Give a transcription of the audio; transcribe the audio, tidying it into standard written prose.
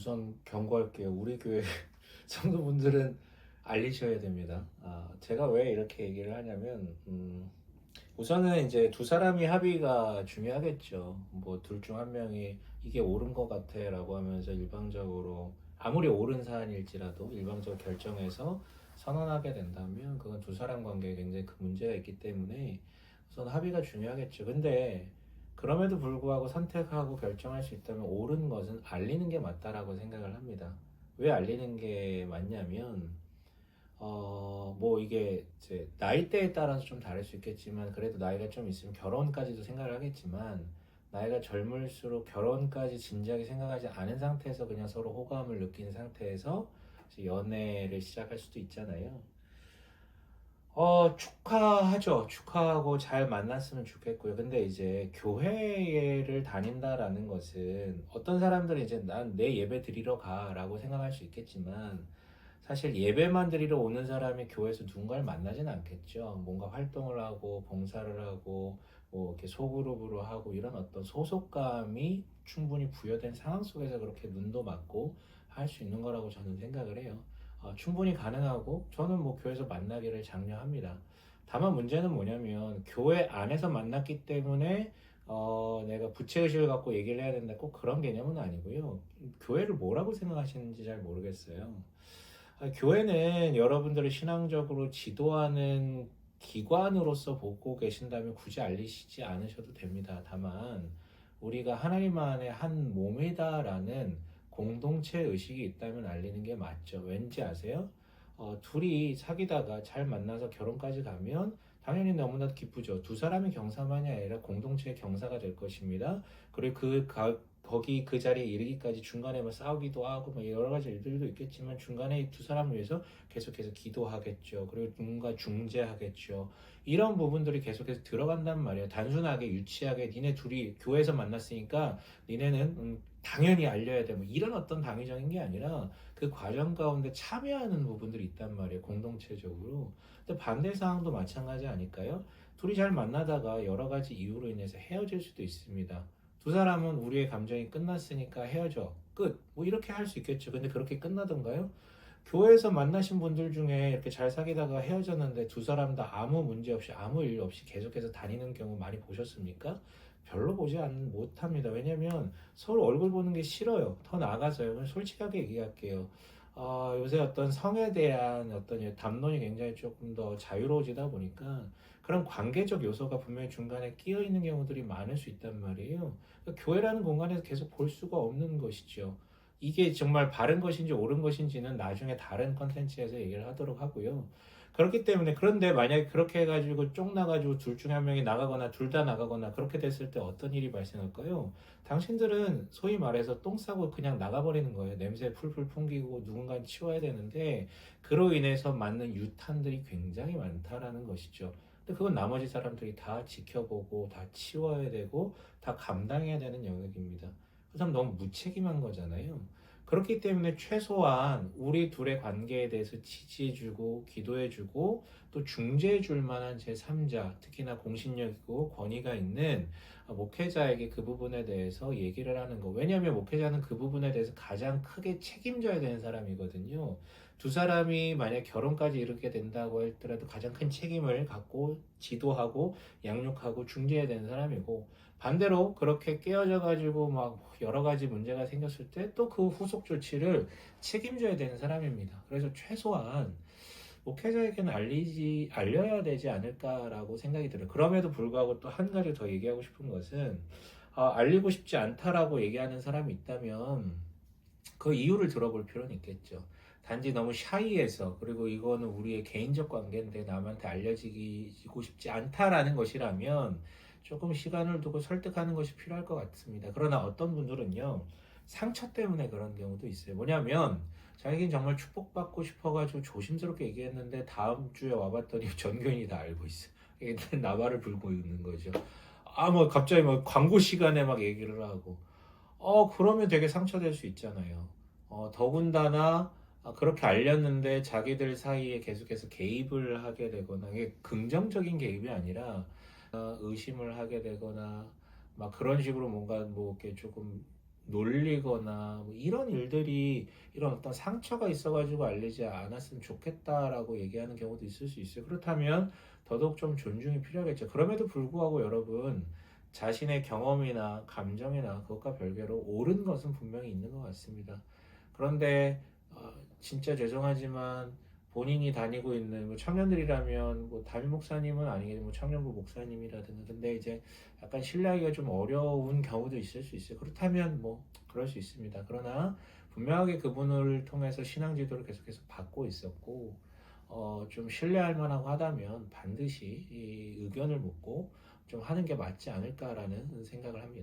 우선 경고할게요. 우리 교회 성도분들은 알리셔야 됩니다. 제가 왜 이렇게 얘기를 하냐면, 우선은 이제 두 사람이 합의가 중요하겠죠. 뭐 둘 중 한 명이 이게 옳은 것 같아라고 하면서 일방적으로 아무리 옳은 사안일지라도 일방적으로 결정해서 선언하게 된다면 그건 두 사람 관계에 굉장히 큰 문제가 있기 때문에 우선 합의가 중요하겠죠. 근데 그럼에도 불구하고 선택하고 결정할 수 있다면 옳은 것은 알리는 게 맞다라고 생각을 합니다. 왜 알리는 게 맞냐면 뭐 이게 이제 나이대에 따라서 좀 다를 수 있겠지만 그래도 나이가 좀 있으면 결혼까지도 생각을 하겠지만 나이가 젊을수록 결혼까지 진지하게 생각하지 않은 상태에서 그냥 서로 호감을 느낀 상태에서 이제 연애를 시작할 수도 있잖아요. 축하하죠. 축하하고 잘 만났으면 좋겠고요. 근데 이제 교회를 다닌다라는 것은 어떤 사람들은 이제 난 내 예배 드리러 가라고 생각할 수 있겠지만 사실 예배만 드리러 오는 사람이 교회에서 누군가를 만나진 않겠죠. 뭔가 활동을 하고 봉사를 하고 뭐 이렇게 소그룹으로 하고 이런 어떤 소속감이 충분히 부여된 상황 속에서 그렇게 눈도 맞고 할 수 있는 거라고 저는 생각을 해요. 충분히 가능하고 저는 뭐 교회에서 만나기를 장려합니다. 다만 문제는 뭐냐면 교회 안에서 만났기 때문에 내가 부채의식을 갖고 얘기를 해야 된다 꼭 그런 개념은 아니고요. 교회를 뭐라고 생각하시는지 잘 모르겠어요. 교회는 여러분들을 신앙적으로 지도하는 기관으로서 보고 계신다면 굳이 알리시지 않으셔도 됩니다. 다만 우리가 하나님 안에 한 몸이다라는 공동체 의식이 있다면 알리는 게 맞죠. 왠지 아세요? 둘이 사귀다가 잘 만나서 결혼까지 가면 당연히 너무나도 기쁘죠. 두 사람의 경사만이 아니라 공동체의 경사가 될 것입니다. 그리고 거기 그 자리에 이르기까지 중간에 뭐 싸우기도 하고 뭐 여러 가지 일들도 있겠지만 중간에 두 사람을 위해서 계속해서 기도하겠죠. 그리고 누군가 중재하겠죠. 이런 부분들이 계속해서 들어간단 말이에요. 단순하게 유치하게 니네 둘이 교회에서 만났으니까 니네는 당연히 알려야 돼. 뭐 이런 어떤 당위적인 게 아니라 그 과정 가운데 참여하는 부분들이 있단 말이에요. 공동체적으로. 근데 반대 상황도 마찬가지 아닐까요? 둘이 잘 만나다가 여러 가지 이유로 인해서 헤어질 수도 있습니다. 두 사람은 우리의 감정이 끝났으니까 헤어져. 끝. 뭐 이렇게 할 수 있겠죠. 근데 그렇게 끝나던가요? 교회에서 만나신 분들 중에 이렇게 잘 사귀다가 헤어졌는데 두 사람 다 아무 문제 없이 아무 일 없이 계속해서 다니는 경우 많이 보셨습니까? 별로 못합니다. 왜냐면 서로 얼굴 보는 게 싫어요. 더 나아가서요. 솔직하게 얘기할게요. 요새 어떤 성에 대한 어떤 담론이 굉장히 조금 더 자유로워지다 보니까 그런 관계적 요소가 분명히 중간에 끼어 있는 경우들이 많을 수 있단 말이에요. 그러니까 교회라는 공간에서 계속 볼 수가 없는 것이죠. 이게 정말 바른 것인지 옳은 것인지는 나중에 다른 컨텐츠에서 얘기를 하도록 하고요. 그렇기 때문에 그런데 만약에 그렇게 해가지고 쪽 나가지고 둘 중에 한 명이 나가거나 둘 다 나가거나 그렇게 됐을 때 어떤 일이 발생할까요? 당신들은 소위 말해서 똥 싸고 그냥 나가버리는 거예요. 냄새 풀풀 풍기고 누군가는 치워야 되는데 그로 인해서 맞는 유탄들이 굉장히 많다라는 것이죠. 근데 그건 나머지 사람들이 다 지켜보고 다 치워야 되고 다 감당해야 되는 영역입니다. 그 사람 너무 무책임한 거잖아요. 그렇기 때문에 최소한 우리 둘의 관계에 대해서 지지해주고 기도해주고 또 중재해줄 만한 제3자, 특히나 공신력이고 권위가 있는 목회자에게 그 부분에 대해서 얘기를 하는 거. 왜냐하면 목회자는 그 부분에 대해서 가장 크게 책임져야 되는 사람이거든요. 두 사람이 만약 결혼까지 이르게 된다고 할지라도 가장 큰 책임을 갖고 지도하고 양육하고 중재해야 되는 사람이고 반대로 그렇게 깨어져 가지고 막 여러 가지 문제가 생겼을 때 또 그 후속 조치를 책임져야 되는 사람입니다. 그래서 최소한 목회자에게는 알려야 되지 않을까라고 생각이 들어요. 그럼에도 불구하고 또 한 가지 더 얘기하고 싶은 것은 알리고 싶지 않다라고 얘기하는 사람이 있다면 그 이유를 들어볼 필요는 있겠죠. 단지 너무 샤이해서 그리고 이거는 우리의 개인적 관계인데 남한테 알려지고 싶지 않다라는 것이라면 조금 시간을 두고 설득하는 것이 필요할 것 같습니다. 그러나 어떤 분들은요 상처 때문에 그런 경우도 있어요. 뭐냐면 자기는 정말 축복받고 싶어가지고 조심스럽게 얘기했는데 다음 주에 와봤더니 전교인이 다 알고 있어. 이게 나발을 불고 있는 거죠. 뭐 갑자기 뭐 광고 시간에 막 얘기를 하고 그러면 되게 상처될 수 있잖아요. 더군다나 그렇게 알렸는데 자기들 사이에 계속해서 개입을 하게 되거나 이게 긍정적인 개입이 아니라 의심을 하게 되거나 막 그런 식으로 뭔가 뭐 이렇게 조금 놀리거나 뭐 이런 일들이 이런 어떤 상처가 있어가지고 알리지 않았으면 좋겠다라고 얘기하는 경우도 있을 수 있어요. 그렇다면 더더욱 좀 존중이 필요하겠죠. 그럼에도 불구하고 여러분 자신의 경험이나 감정이나 그것과 별개로 옳은 것은 분명히 있는 것 같습니다. 그런데 진짜 죄송하지만 본인이 다니고 있는 뭐 청년들이라면 뭐 담임 목사님은 아니겠지만 뭐 청년부 목사님이라든가 근데 이제 약간 신뢰하기가 좀 어려운 경우도 있을 수 있어요. 그렇다면 뭐 그럴 수 있습니다. 그러나 분명하게 그분을 통해서 신앙 지도를 계속해서 받고 있었고 좀 신뢰할 만하고 하다면 반드시 이 의견을 묻고 좀 하는 게 맞지 않을까라는 생각을 합니다.